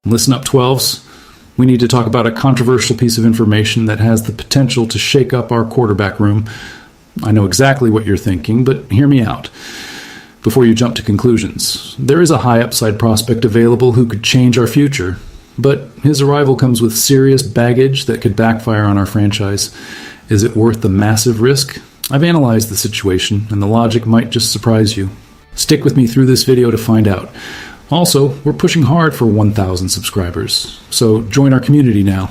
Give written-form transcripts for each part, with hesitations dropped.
Listen up, 12s. We need to talk about a controversial piece of information that has the potential to shake up our quarterback room. I know exactly what you're thinking, but hear me out before you jump to conclusions. There is a high upside prospect available who could change our future, but his arrival comes with serious baggage that could backfire on our franchise. Is it worth the massive risk? I've analyzed the situation, and the logic might just surprise you. Stick with me through this video to find out. Also, we're pushing hard for 1,000 subscribers, so join our community now.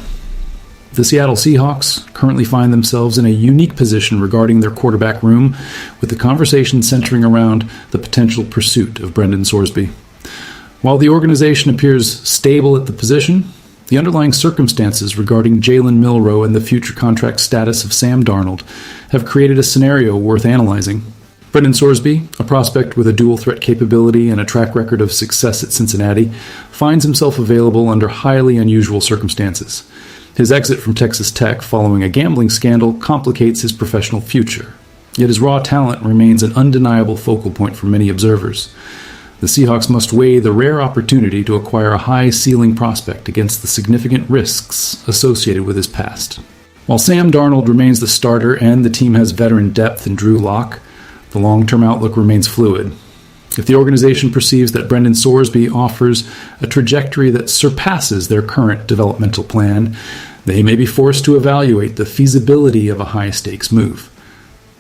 The Seattle Seahawks currently find themselves in a unique position regarding their quarterback room, with the conversation centering around the potential pursuit of Brendan Sorsby. While the organization appears stable at the position, the underlying circumstances regarding Jalen Milroe and the future contract status of Sam Darnold have created a scenario worth analyzing. Brendan Sorsby, a prospect with a dual-threat capability and a track record of success at Cincinnati, finds himself available under highly unusual circumstances. His exit from Texas Tech following a gambling scandal complicates his professional future. Yet his raw talent remains an undeniable focal point for many observers. The Seahawks must weigh the rare opportunity to acquire a high-ceiling prospect against the significant risks associated with his past. While Sam Darnold remains the starter and the team has veteran depth in Drew Lock, the long-term outlook remains fluid. If the organization perceives that Brendan Sorsby offers a trajectory that surpasses their current developmental plan, they may be forced to evaluate the feasibility of a high-stakes move.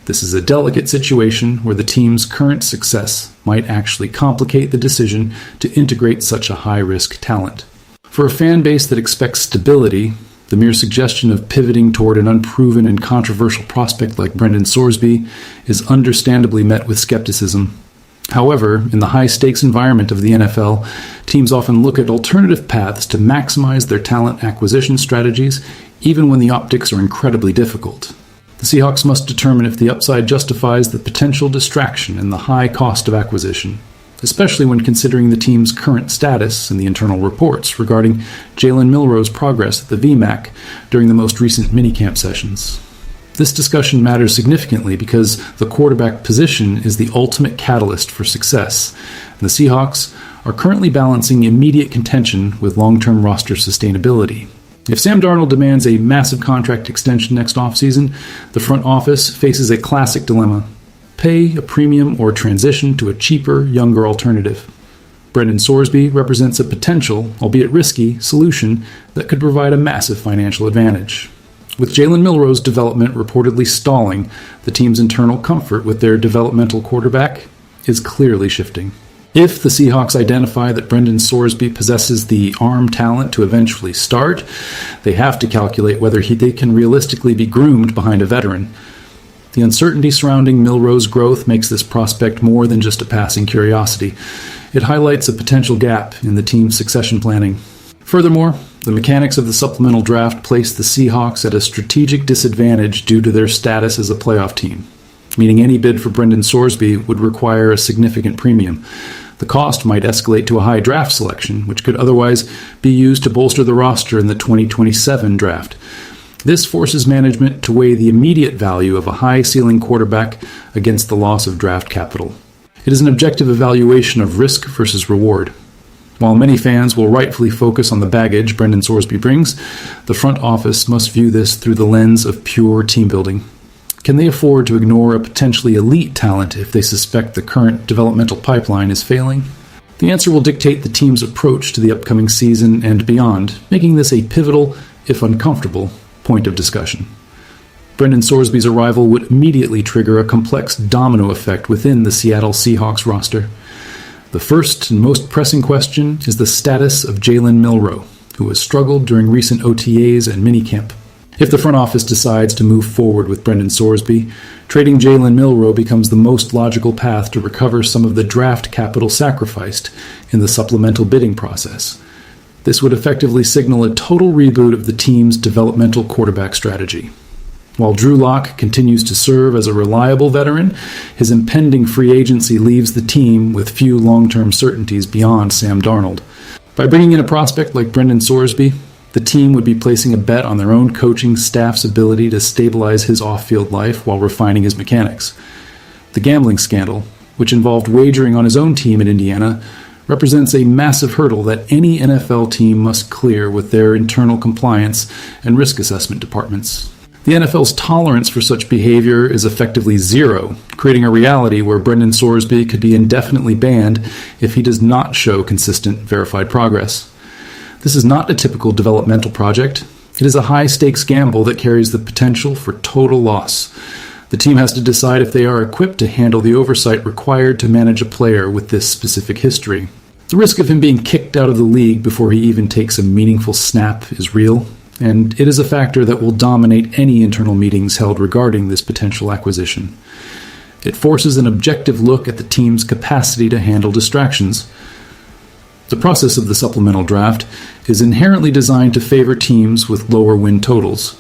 This is a delicate situation where the team's current success might actually complicate the decision to integrate such a high-risk talent. For a fan base that expects stability, the mere suggestion of pivoting toward an unproven and controversial prospect like Brendan Sorsby is understandably met with skepticism. However, in the high-stakes environment of the NFL, teams often look at alternative paths to maximize their talent acquisition strategies, even when the optics are incredibly difficult. The Seahawks must determine if the upside justifies the potential distraction and the high cost of acquisition, especially when considering the team's current status and the internal reports regarding Jalen Milroe's progress at the VMAC during the most recent minicamp sessions. This discussion matters significantly because the quarterback position is the ultimate catalyst for success, and the Seahawks are currently balancing immediate contention with long-term roster sustainability. If Sam Darnold demands a massive contract extension next offseason, the front office faces a classic dilemma: pay a premium or transition to a cheaper, younger alternative. Brendan Sorsby represents a potential, albeit risky, solution that could provide a massive financial advantage. With Jalen Milroe's development reportedly stalling, the team's internal comfort with their developmental quarterback is clearly shifting. If the Seahawks identify that Brendan Sorsby possesses the arm talent to eventually start, they have to calculate whether they can realistically be groomed behind a veteran. The uncertainty surrounding Milroe's growth makes this prospect more than just a passing curiosity. It highlights a potential gap in the team's succession planning. Furthermore, the mechanics of the supplemental draft place the Seahawks at a strategic disadvantage due to their status as a playoff team, meaning any bid for Brendan Sorsby would require a significant premium. The cost might escalate to a high draft selection, which could otherwise be used to bolster the roster in the 2027 draft. This forces management to weigh the immediate value of a high-ceiling quarterback against the loss of draft capital. It is an objective evaluation of risk versus reward. While many fans will rightfully focus on the baggage Brendan Sorsby brings, the front office must view this through the lens of pure team building. Can they afford to ignore a potentially elite talent if they suspect the current developmental pipeline is failing? The answer will dictate the team's approach to the upcoming season and beyond, making this a pivotal, if uncomfortable, point of discussion. Brendan Sorsby's arrival would immediately trigger a complex domino effect within the Seattle Seahawks roster. The first and most pressing question is the status of Jalen Milroe, who has struggled during recent OTAs and minicamp. If the front office decides to move forward with Brendan Sorsby, trading Jalen Milroe becomes the most logical path to recover some of the draft capital sacrificed in the supplemental bidding process. This would effectively signal a total reboot of the team's developmental quarterback strategy. While Drew Lock continues to serve as a reliable veteran, his impending free agency leaves the team with few long-term certainties beyond Sam Darnold. By bringing in a prospect like Brendan Sorsby, the team would be placing a bet on their own coaching staff's ability to stabilize his off-field life while refining his mechanics. The gambling scandal, which involved wagering on his own team in Indiana, represents a massive hurdle that any NFL team must clear with their internal compliance and risk assessment departments. The NFL's tolerance for such behavior is effectively zero, creating a reality where Brendan Sorsby could be indefinitely banned if he does not show consistent, verified progress. This is not a typical developmental project. It is a high-stakes gamble that carries the potential for total loss. The team has to decide if they are equipped to handle the oversight required to manage a player with this specific history. The risk of him being kicked out of the league before he even takes a meaningful snap is real, and it is a factor that will dominate any internal meetings held regarding this potential acquisition. It forces an objective look at the team's capacity to handle distractions. The process of the supplemental draft is inherently designed to favor teams with lower win totals,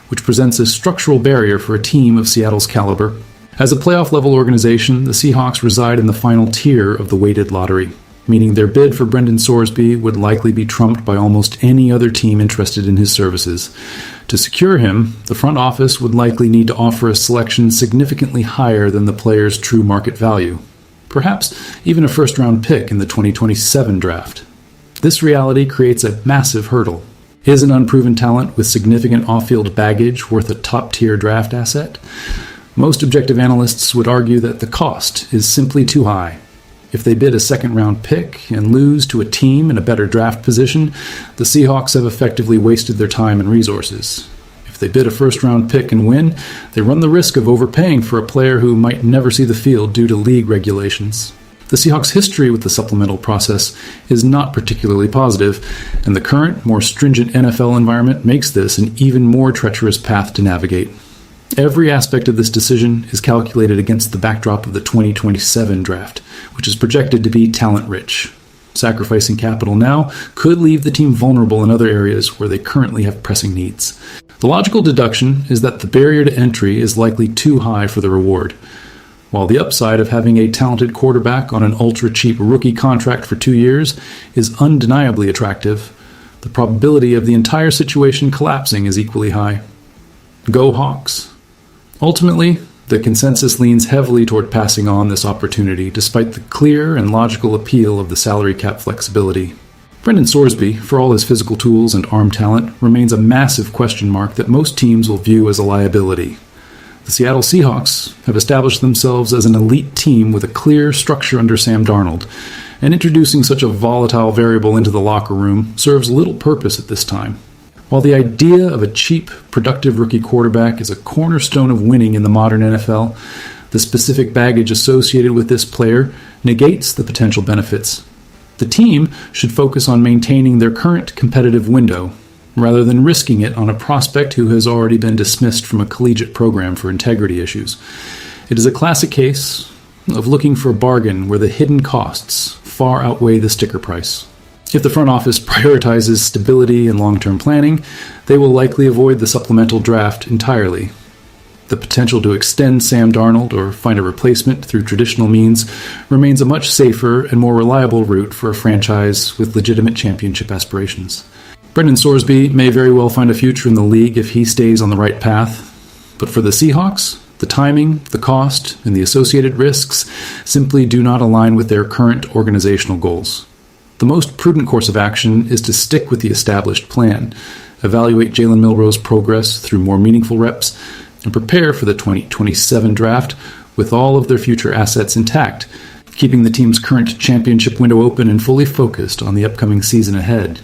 which presents a structural barrier for a team of Seattle's caliber. As a playoff-level organization, the Seahawks reside in the final tier of the weighted lottery, meaning their bid for Brendan Sorsby would likely be trumped by almost any other team interested in his services. To secure him, the front office would likely need to offer a selection significantly higher than the player's true market value, perhaps even a first-round pick in the 2027 draft. This reality creates a massive hurdle. Is an unproven talent with significant off-field baggage worth a top-tier draft asset? Most objective analysts would argue that the cost is simply too high. If they bid a second-round pick and lose to a team in a better draft position, the Seahawks have effectively wasted their time and resources. If they bid a first-round pick and win, they run the risk of overpaying for a player who might never see the field due to league regulations. The Seahawks' history with the supplemental process is not particularly positive, and the current, more stringent NFL environment makes this an even more treacherous path to navigate. Every aspect of this decision is calculated against the backdrop of the 2027 draft, which is projected to be talent-rich. Sacrificing capital now could leave the team vulnerable in other areas where they currently have pressing needs. The logical deduction is that the barrier to entry is likely too high for the reward. While the upside of having a talented quarterback on an ultra-cheap rookie contract for 2 years is undeniably attractive, the probability of the entire situation collapsing is equally high. Go Hawks! Ultimately, the consensus leans heavily toward passing on this opportunity despite the clear and logical appeal of the salary cap flexibility. Brendan Sorsby, for all his physical tools and arm talent, remains a massive question mark that most teams will view as a liability. The Seattle Seahawks have established themselves as an elite team with a clear structure under Sam Darnold, and introducing such a volatile variable into the locker room serves little purpose at this time. While the idea of a cheap, productive rookie quarterback is a cornerstone of winning in the modern NFL, the specific baggage associated with this player negates the potential benefits. The team should focus on maintaining their current competitive window, rather than risking it on a prospect who has already been dismissed from a collegiate program for integrity issues. It is a classic case of looking for a bargain where the hidden costs far outweigh the sticker price. If the front office prioritizes stability and long-term planning, they will likely avoid the supplemental draft entirely. The potential to extend Sam Darnold or find a replacement through traditional means remains a much safer and more reliable route for a franchise with legitimate championship aspirations. Brendan Sorsby may very well find a future in the league if he stays on the right path, but for the Seahawks, the timing, the cost, and the associated risks simply do not align with their current organizational goals. The most prudent course of action is to stick with the established plan, evaluate Jalen Milroe's progress through more meaningful reps, and prepare for the 2027 draft with all of their future assets intact, keeping the team's current championship window open and fully focused on the upcoming season ahead.